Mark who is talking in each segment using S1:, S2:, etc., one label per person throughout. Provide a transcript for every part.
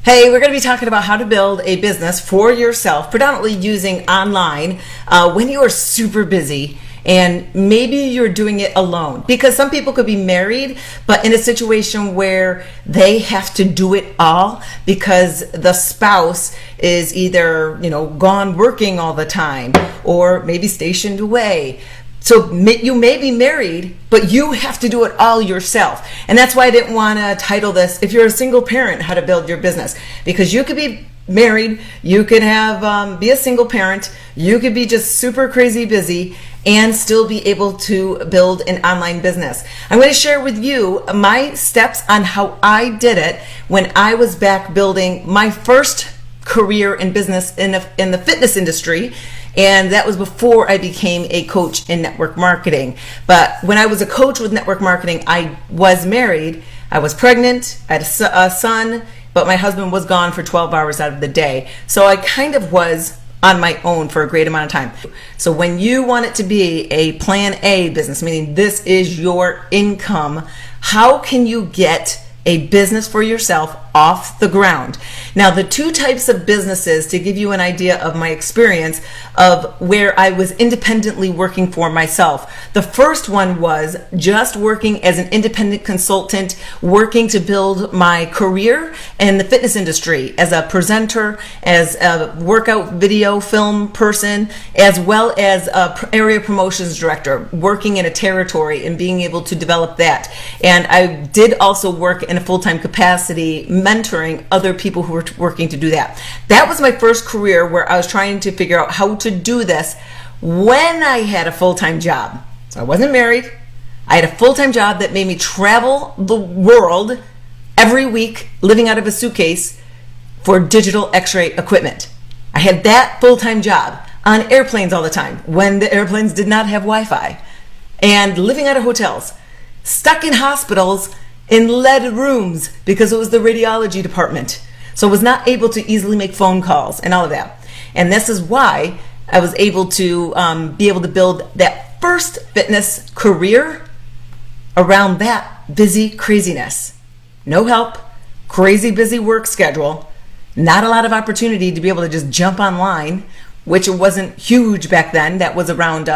S1: Hey, we're going to be talking about how to build a business for yourself, predominantly using online when you are super busy and maybe you're doing it alone. Because some people could be married, but in a situation where they have to do it all because the spouse is either, gone working all the time or maybe stationed away. So you may be married, but you have to do it all yourself. And that's why I didn't want to title this, if you're a single parent, how to build your business. Because you could be married, you could have be a single parent, you could be just super crazy busy and still be able to build an online business. I'm going to share with you my steps on how I did it when I was back building my first career in business in the fitness industry. And that was before I became a coach in network marketing. But when I was a coach with network marketing, I was married, I was pregnant, I had a son, but my husband was gone for 12 hours out of the day. So I kind of was on my own for a great amount of time. So when you want it to be a plan A business, meaning this is your income, how can you get a business for yourself off the ground? Now, the two types of businesses, to give you an idea of my experience of where I was independently working for myself. The first one was just working as an independent consultant, working to build my career in the fitness industry as a presenter, as a workout video film person, as well as a area promotions director, working in a territory and being able to develop that. And I did also work in a full-time capacity mentoring other people who were working to do that. That was my first career where I was trying to figure out how to do this when I had a full-time job. So I wasn't married. I had a full-time job that made me travel the world every week, living out of a suitcase for digital x-ray equipment. I had that full-time job on airplanes all the time when the airplanes did not have Wi-Fi, and living out of hotels, stuck in hospitals in lead rooms because it was the radiology department. So I was not able to easily make phone calls and all of that. And this is why I was able to be able to build that first fitness career around that busy craziness. No help, crazy busy work schedule, not a lot of opportunity to be able to just jump online, which it wasn't huge back then. That was around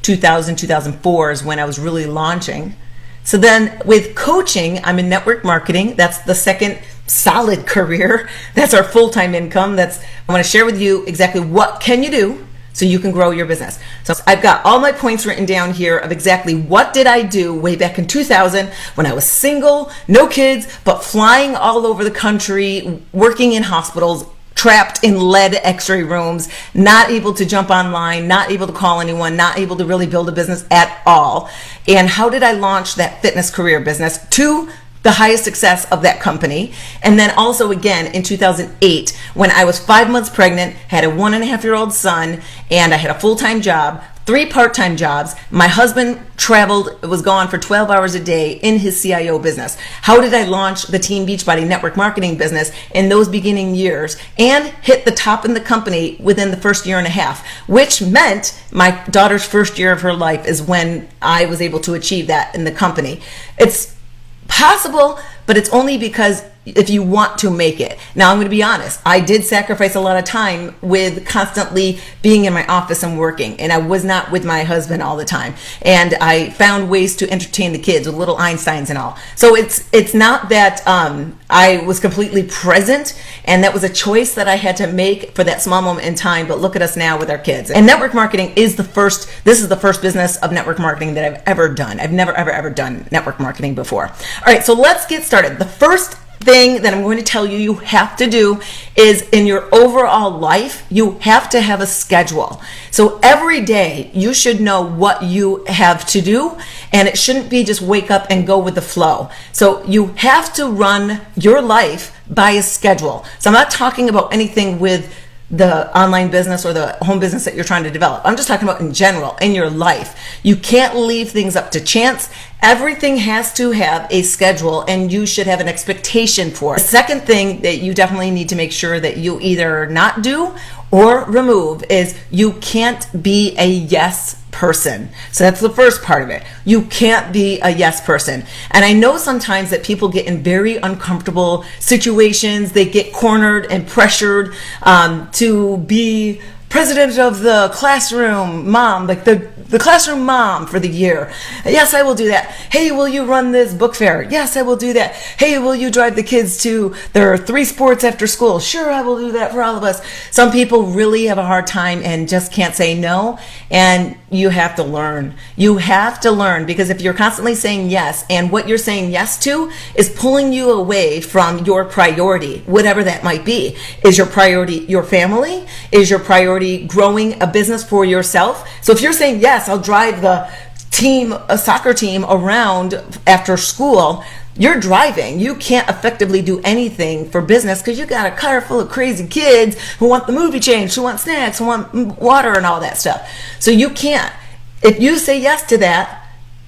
S1: 2000, 2004 is when I was really launching. So then with coaching, I'm in network marketing. That's the second solid career. That's our full-time income. I want to share with you exactly what can you do so you can grow your business. So I've got all my points written down here of exactly what did I do way back in 2000 when I was single, no kids, but flying all over the country, working in hospitals, trapped in lead x-ray rooms, not able to jump online, not able to call anyone, not able to really build a business at all. And how did I launch that fitness career business to the highest success of that company? And then also again in 2008, when I was 5 months pregnant, had a 1.5-year-old son, and I had a full-time job, 3 part-time jobs. My husband traveled, was gone for 12 hours a day in his CIO business. How did I launch the Team Beachbody network marketing business in those beginning years and hit the top in the company within the first year and a half, which meant my daughter's first year of her life is when I was able to achieve that in the company. It's possible, but it's only because if you want to make it. Now, I'm going to be honest. I did sacrifice a lot of time with constantly being in my office and working, and I was not with my husband all the time. And I found ways to entertain the kids with little Einsteins and all. So it's not that I was completely present, and that was a choice that I had to make for that small moment in time. But look at us now with our kids. And network marketing is this is the first business of network marketing that I've ever done. I've never, ever done network marketing before. All right, so let's get started. The first thing that I'm going to tell you you have to do is in your overall life, you have to have a schedule. So every day you should know what you have to do, and it shouldn't be just wake up and go with the flow. So you have to run your life by a schedule. So I'm not talking about anything with the online business or the home business that you're trying to develop. I'm just talking about in general, in your life. You can't leave things up to chance. Everything has to have a schedule, and you should have an expectation for it. The second thing that you definitely need to make sure that you either not do or remove is you can't be a yes person. person. So that's the first part of it. You can't be a yes person. And I know sometimes that people get in very uncomfortable situations. They get cornered and pressured to be president of the classroom mom, like the classroom mom for the year. Yes, I will do that. Hey, will you run this book fair? Yes, I will do that. Hey, will you drive the kids to their 3 sports after school? Sure, I will do that for all of us. Some people really have a hard time and just can't say no. And you have to learn. You have to learn, because if you're constantly saying yes, and what you're saying yes to is pulling you away from your priority, whatever that might be. Is your priority your family? Is your priority growing a business for yourself? So if you're saying, yes, I'll drive the team, a soccer team around after school, you're driving. You can't effectively do anything for business because you got a car full of crazy kids who want the movie changed, who want snacks, who want water and all that stuff. So you can't. If you say yes to that,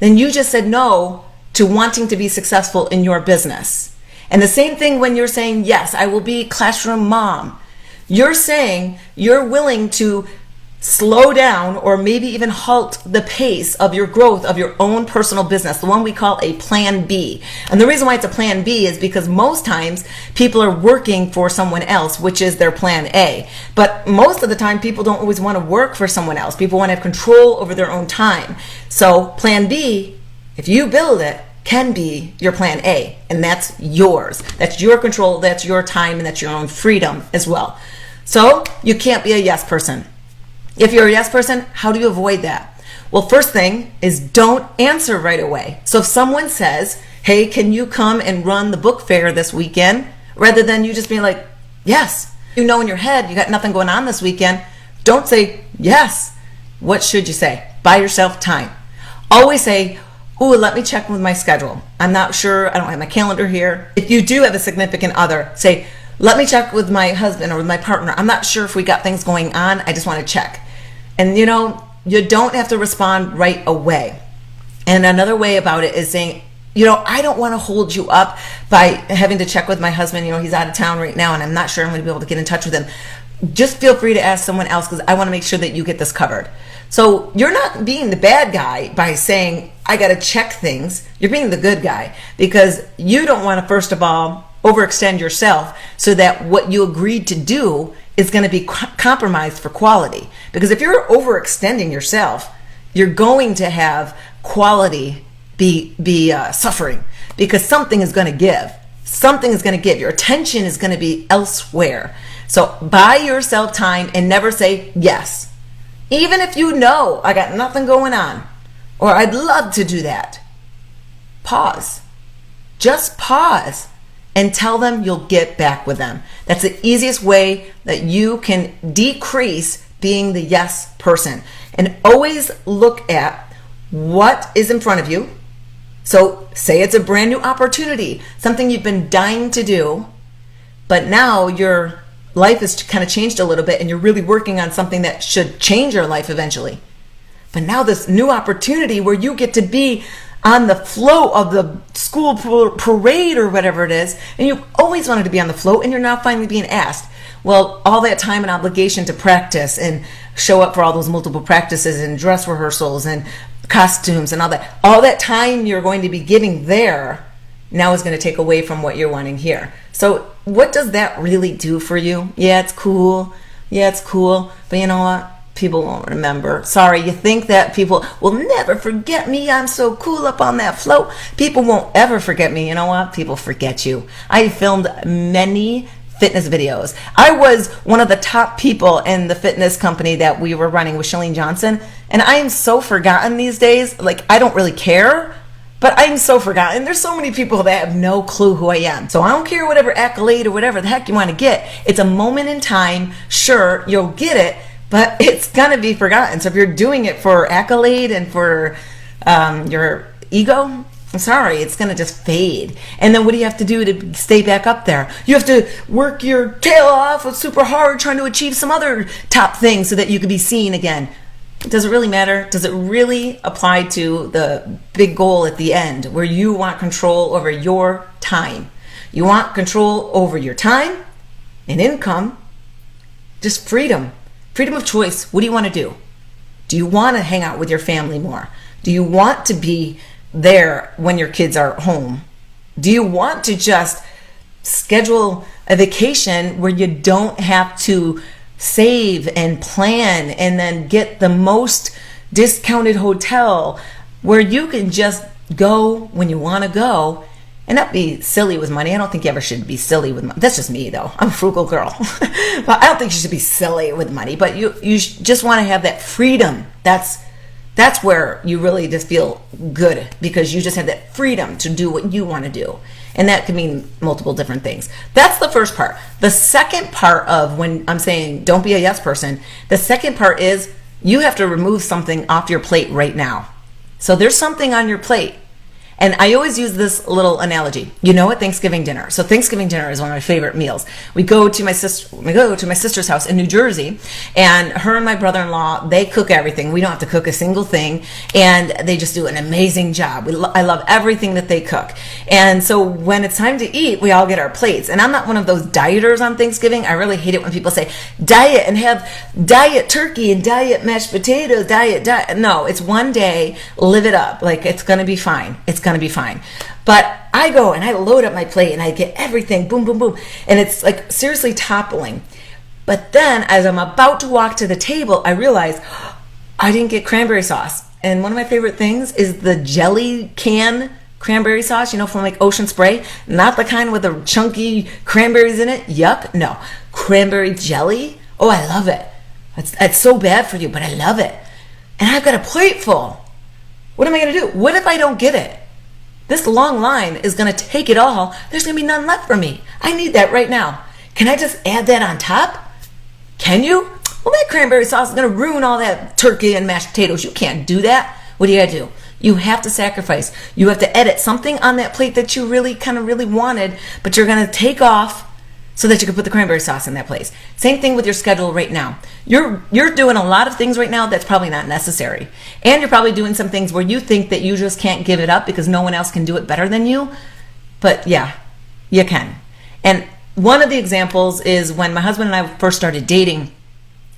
S1: then you just said no to wanting to be successful in your business. And the same thing when you're saying, yes, I will be classroom mom. You're saying you're willing to slow down or maybe even halt the pace of your growth of your own personal business, the one we call a plan B. And the reason why it's a plan B is because most times people are working for someone else, which is their plan A. But most of the time people don't always want to work for someone else. People want to have control over their own time. So plan B, if you build it, can be your plan A, and that's yours. That's your control, that's your time, and that's your own freedom as well. So you can't be a yes person. If you're a yes person, how do you avoid that? Well, first thing is don't answer right away. So if someone says, hey, can you come and run the book fair this weekend? Rather than you just being like, yes. You know in your head you got nothing going on this weekend, don't say yes. What should you say? Buy yourself time. Always say, ooh, let me check with my schedule. I'm not sure. I don't have my calendar here. If you do have a significant other, say, let me check with my husband or with my partner. I'm not sure if we got things going on. I just want to check. And you don't have to respond right away. And another way about it is saying, I don't want to hold you up by having to check with my husband. He's out of town right now and I'm not sure I'm going to be able to get in touch with him. Just feel free to ask someone else because I want to make sure that you get this covered. So you're not being the bad guy by saying, I got to check things. You're being the good guy because you don't want to, first of all, overextend yourself so that what you agreed to do is going to be compromised for quality. Because if you're overextending yourself, you're going to have quality be suffering because something is going to give. Something is going to give. Your attention is going to be elsewhere. So buy yourself time and never say yes. Even if I got nothing going on or I'd love to do that. Pause. Just pause and tell them you'll get back with them. That's the easiest way that you can decrease being the yes person. And always look at what is in front of you. So say it's a brand new opportunity, something you've been dying to do, but now your life has kind of changed a little bit and you're really working on something that should change your life eventually. But now this new opportunity where you get to be on the float of the school parade or whatever it is, and you've always wanted to be on the float and you're now finally being asked. Well, all that time and obligation to practice and show up for all those multiple practices and dress rehearsals and costumes and all that time you're going to be giving there now is going to take away from what you're wanting here. So what does that really do for you? Yeah, it's cool. But you know what? People won't remember. Sorry, you think that people will never forget me. I'm so cool up on that float. People won't ever forget me. You know what? People forget you. I filmed many fitness videos. I was one of the top people in the fitness company that we were running with Shalene Johnson. And I am so forgotten these days. Like, I don't really care. But I'm so forgotten. There's so many people that have no clue who I am. So I don't care whatever accolade or whatever the heck you want to get. It's a moment in time. Sure, you'll get it, but it's going to be forgotten. So if you're doing it for accolade and for your ego, I'm sorry, it's going to just fade. And then what do you have to do to stay back up there? You have to work your tail off super hard trying to achieve some other top thing so that you can be seen again. Does it really matter? Does it really apply to the big goal at the end where you want control over your time? You want control over your time and income, just freedom of choice. What do you want to do? Do you want to hang out with your family more? Do you want to be there when your kids are home? Do you want to just schedule a vacation where you don't have to save and plan and then get the most discounted hotel, where you can just go when you want to go and not be silly with money? I don't think you ever should be silly with money. That's just me, though. I'm a frugal girl. But I don't think you should be silly with money, but you just want to have that freedom. That's where you really just feel good, because you just have that freedom to do what you want to do. And that could mean multiple different things. That's the first part. The second part of when I'm saying don't be a yes person, the second part is you have to remove something off your plate right now. So there's something on your plate. And I always use this little analogy. At Thanksgiving dinner. So Thanksgiving dinner is one of my favorite meals. We go to my sister's house in New Jersey, and her and my brother-in-law, they cook everything. We don't have to cook a single thing, and they just do an amazing job. I love everything that they cook. And so when it's time to eat, we all get our plates. And I'm not one of those dieters on Thanksgiving. I really hate it when people say diet and have diet turkey and diet mashed potatoes, diet. No, it's one day, live it up. Like, it's going to be fine. It's going to be fine. But I go and I load up my plate and I get everything, boom, boom, boom. And it's like seriously toppling. But then as I'm about to walk to the table, I realize I didn't get cranberry sauce. And one of my favorite things is the jelly can cranberry sauce, from like Ocean Spray. Not the kind with the chunky cranberries in it. Yuck. No. Cranberry jelly. Oh, I love it. It's so bad for you, but I love it. And I've got a plate full. What am I going to do? What if I don't get it? This long line is going to take it all. There's going to be none left for me. I need that right now. Can I just add that on top? Can you? Well, that cranberry sauce is going to ruin all that turkey and mashed potatoes. You can't do that. What do you got to do? You have to sacrifice. You have to edit something on that plate that you really wanted, but you're going to take off so that you can put the cranberry sauce in that place. Same thing with your schedule right now. You're doing a lot of things right now that's probably not necessary. And you're probably doing some things where you think that you just can't give it up because no one else can do it better than you. But yeah, you can. And one of the examples is when my husband and I first started dating.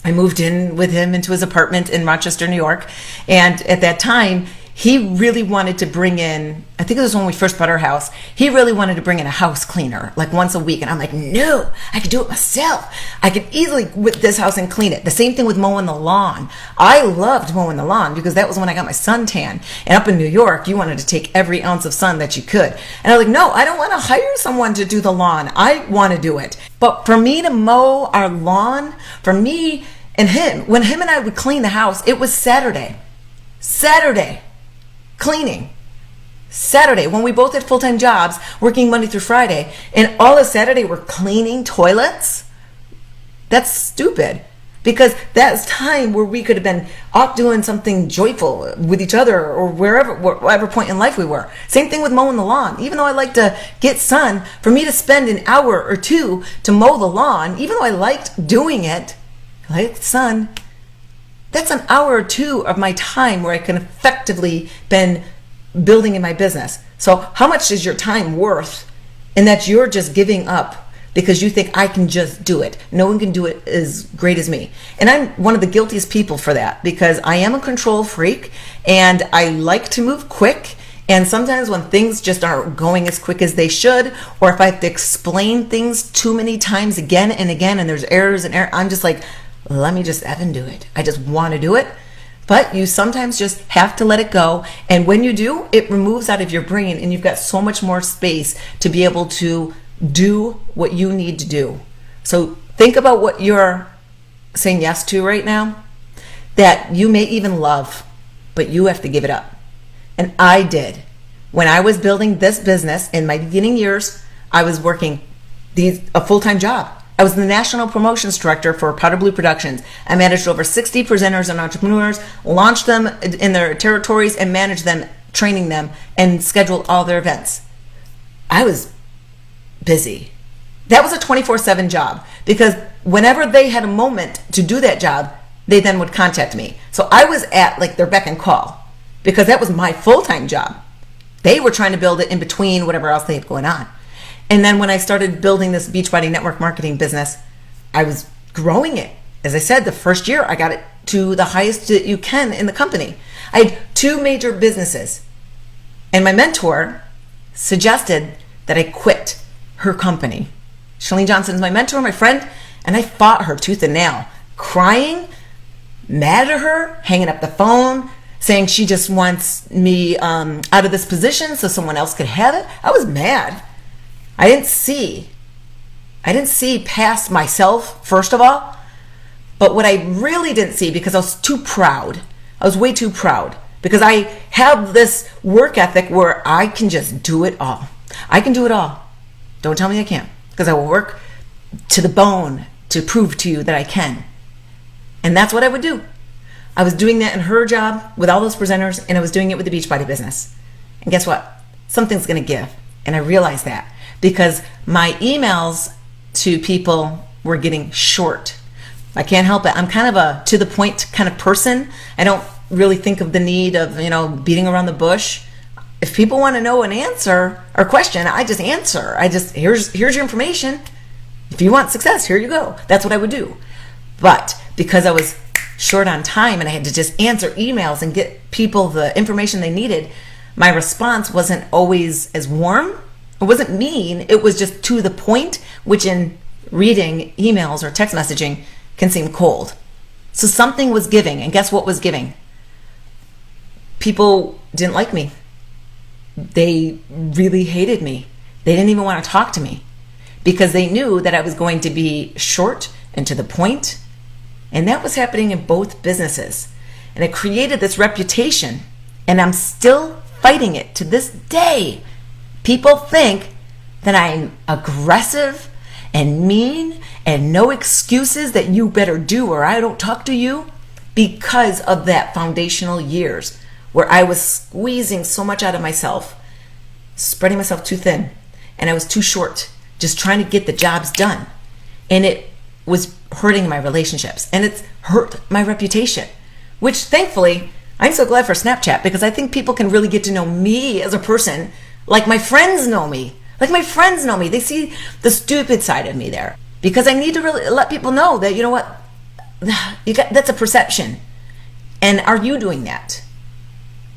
S1: I moved in with him into his apartment in Rochester, New York. And at that time, he really wanted to bring in, I think it was when we first bought our house, he really wanted to bring in a house cleaner like once a week. And I'm like, no, I could do it myself. I could easily whip this house and clean it. The same thing with mowing the lawn. I loved mowing the lawn because that was when I got my suntan. And up in New York, you wanted to take every ounce of sun that you could. And I was like, no, I don't want to hire someone to do the lawn. I want to do it. But for me to mow our lawn, for me and him, when him and I would clean the house, it was Saturday. Cleaning. Saturday, when we both had full-time jobs, working Monday through Friday, and all of Saturday we're cleaning toilets. That's stupid, because that's time where we could have been off doing something joyful with each other or whatever point in life we were. Same thing with mowing the lawn. Even though I like to get sun, for me to spend an hour or two to mow the lawn, even though I liked doing it, I liked the sun, that's an hour or two of my time where I can effectively been building in my business. So how much is your time worth? And that you're just giving up because you think I can just do it. No one can do it as great as me. And I'm one of the guiltiest people for that, because I am a control freak and I like to move quick. And sometimes when things just aren't going as quick as they should, or if I have to explain things too many times again and again, and there's errors and I'm just like, let me just effing do it. I just want to do it. But you sometimes just have to let it go. And when you do, it removes out of your brain and you've got so much more space to be able to do what you need to do. So think about what you're saying yes to right now that you may even love, but you have to give it up. And I did. When I was building this business in my beginning years, I was working a full-time job. I was the national promotions director for Powder Blue Productions. I managed over 60 presenters and entrepreneurs, launched them in their territories, and managed them, training them, and scheduled all their events. I was busy. That was a 24/7 job, because whenever they had a moment to do that job, they then would contact me. So I was at like their beck and call, because that was my full-time job. They were trying to build it in between whatever else they had going on. And then when I started building this Beachbody network marketing business, I was growing it. As I said, the first year I got it to the highest that you can in the company. I had 2 major businesses, and my mentor suggested that I quit her company. Chalene Johnson is my mentor, my friend, and I fought her tooth and nail, crying, mad at her, hanging up the phone, saying she just wants me out of this position so someone else could have it. I was mad. I didn't see past myself, first of all. But what I really didn't see, because I was too proud, I was way too proud, because I have this work ethic where I can just do it all. I can do it all. Don't tell me I can't, because I will work to the bone to prove to you that I can. And that's what I would do. I was doing that in her job with all those presenters, and I was doing it with the Beachbody business. And guess what? Something's going to give. And I realized that because my emails to people were getting short. I can't help it. I'm kind of a to the point kind of person. I don't really think of the need of, beating around the bush. If people want to know an answer or question, I just answer. Here's your information. If you want success, here you go. That's what I would do. But because I was short on time and I had to just answer emails and get people the information they needed, my response wasn't always as warm. It wasn't mean. It was just to the point, which in reading emails or text messaging can seem cold. So something was giving, and guess what was giving? People didn't like me. They really hated me. They didn't even want to talk to me because they knew that I was going to be short and to the point. And that was happening in both businesses. And it created this reputation, and I'm still fighting it to this day. People think that I'm aggressive and mean and no excuses that you better do or I don't talk to you, because of that foundational years where I was squeezing so much out of myself, spreading myself too thin, and I was too short, just trying to get the jobs done. And it was hurting my relationships, and it's hurt my reputation, which thankfully I'm so glad for Snapchat, because I think people can really get to know me as a person like my friends know me. Like my friends know me. They see the stupid side of me there, because I need to really let people know that, what, that's a perception. And are you doing that?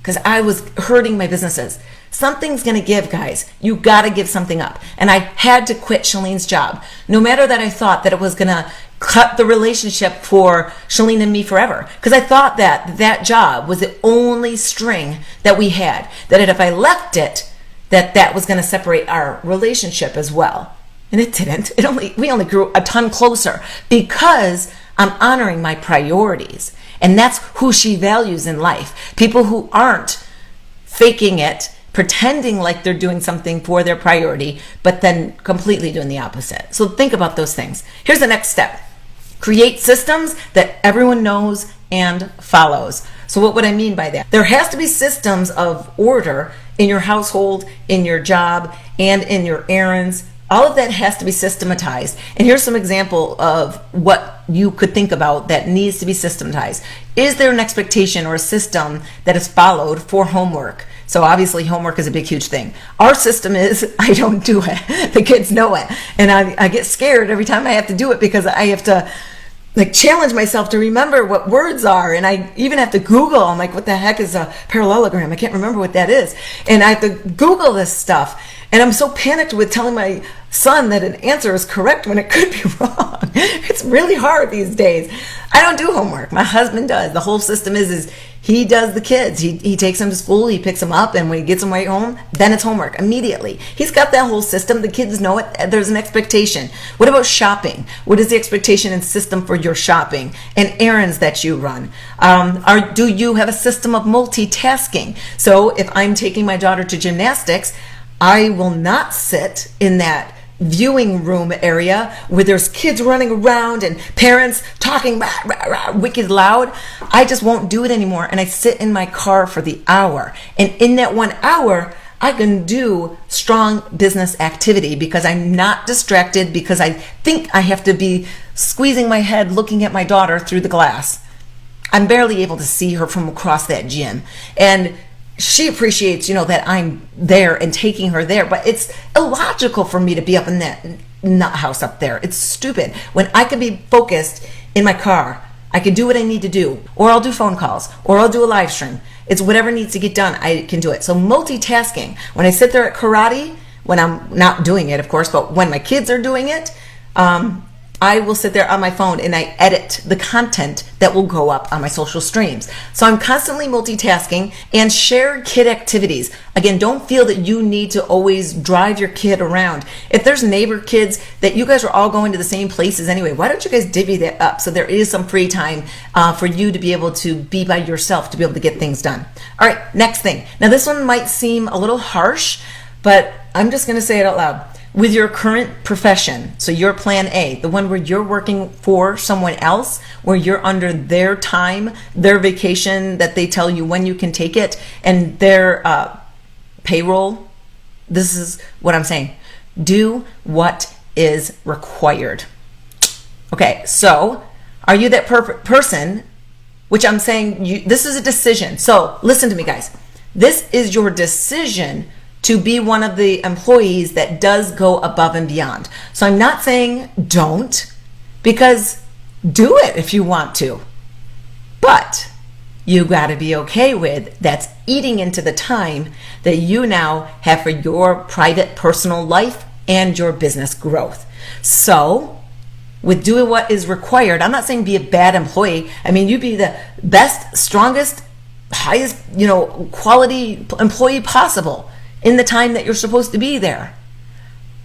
S1: Because I was hurting my businesses. Something's going to give, guys. You got to give something up. And I had to quit Chalene's job, no matter that I thought that it was going to cut the relationship for Chalene and me forever. Because I thought that job was the only string that we had, that if I left it, that was going to separate our relationship as well. And it didn't. We only grew a ton closer because I'm honoring my priorities. And that's who she values in life. People who aren't faking it, pretending like they're doing something for their priority, but then completely doing the opposite. So think about those things. Here's the next step. Create systems that everyone knows and follows. So what would I mean by that? There has to be systems of order in your household, in your job, and in your errands. All of that has to be systematized. And here's some example of what you could think about that needs to be systematized. Is there an expectation or a system that is followed for homework? So obviously homework is a big, huge thing. Our system is I don't do it. The kids know it. And I get scared every time I have to do it, because I have to challenge myself to remember what words are. And I even have to Google. I'm like, what the heck is a parallelogram? I can't remember what that is. And I have to Google this stuff. And I'm so panicked with telling my son that an answer is correct when it could be wrong. It's really hard these days. I don't do homework. My husband does. The whole system is he does the kids. He takes them to school, he picks them up, and when he gets them right home, then it's homework immediately. He's got that whole system. The kids know it. There's an expectation. What about shopping? What is the expectation and system for your shopping and errands that you run? Do you have a system of multitasking? So if I'm taking my daughter to gymnastics, I will not sit in that viewing room area where there's kids running around and parents talking wicked loud. I just won't do it anymore. And I sit in my car for the hour. And in that 1 hour, I can do strong business activity because I'm not distracted, because I think I have to be squeezing my head looking at my daughter through the glass. I'm barely able to see her from across that gym. And she appreciates, that I'm there and taking her there, but it's illogical for me to be up in that nut house up there. It's stupid when I could be focused in my car I can do what I need to do, or I'll do phone calls, or I'll do a live stream. It's whatever needs to get done, I can do it. So multitasking, when I sit there at karate, when I'm not doing it, of course, but when my kids are doing it, I will sit there on my phone and I edit the content that will go up on my social streams. So I'm constantly multitasking and share kid activities. Again, don't feel that you need to always drive your kid around. If there's neighbor kids that you guys are all going to the same places anyway, why don't you guys divvy that up so there is some free time for you to be able to be by yourself to be able to get things done. All right, next thing. Now this one might seem a little harsh, but I'm just going to say it out loud. With your current profession, so your plan A, the one where you're working for someone else, where you're under their time, their vacation that they tell you when you can take it, and their payroll, this is what I'm saying. Do what is required. Okay, so are you that person, which I'm saying, this is a decision. So listen to me, guys. This is your decision to be one of the employees that does go above and beyond. So I'm not saying don't, because do it if you want to. But you got to be okay with that's eating into the time that you now have for your private personal life and your business growth. So with doing what is required, I'm not saying be a bad employee. I mean, you be the best, strongest, highest, quality employee possible in the time that you're supposed to be there.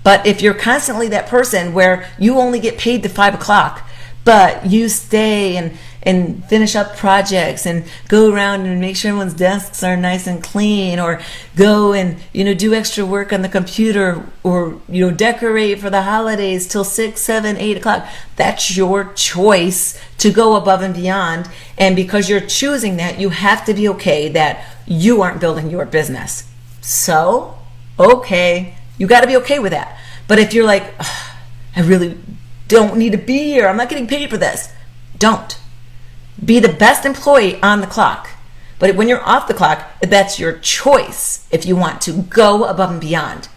S1: But if you're constantly that person where you only get paid to 5 o'clock, but you stay and finish up projects and go around and make sure everyone's desks are nice and clean, or go and do extra work on the computer, or decorate for the holidays till 6, 7, 8 o'clock, that's your choice to go above and beyond. And because you're choosing that, you have to be okay that you aren't building your business. So, okay, you got to be okay with that. But if you're like, I really don't need to be here, I'm not getting paid for this, don't. Be the best employee on the clock. But when you're off the clock, that's your choice if you want to go above and beyond.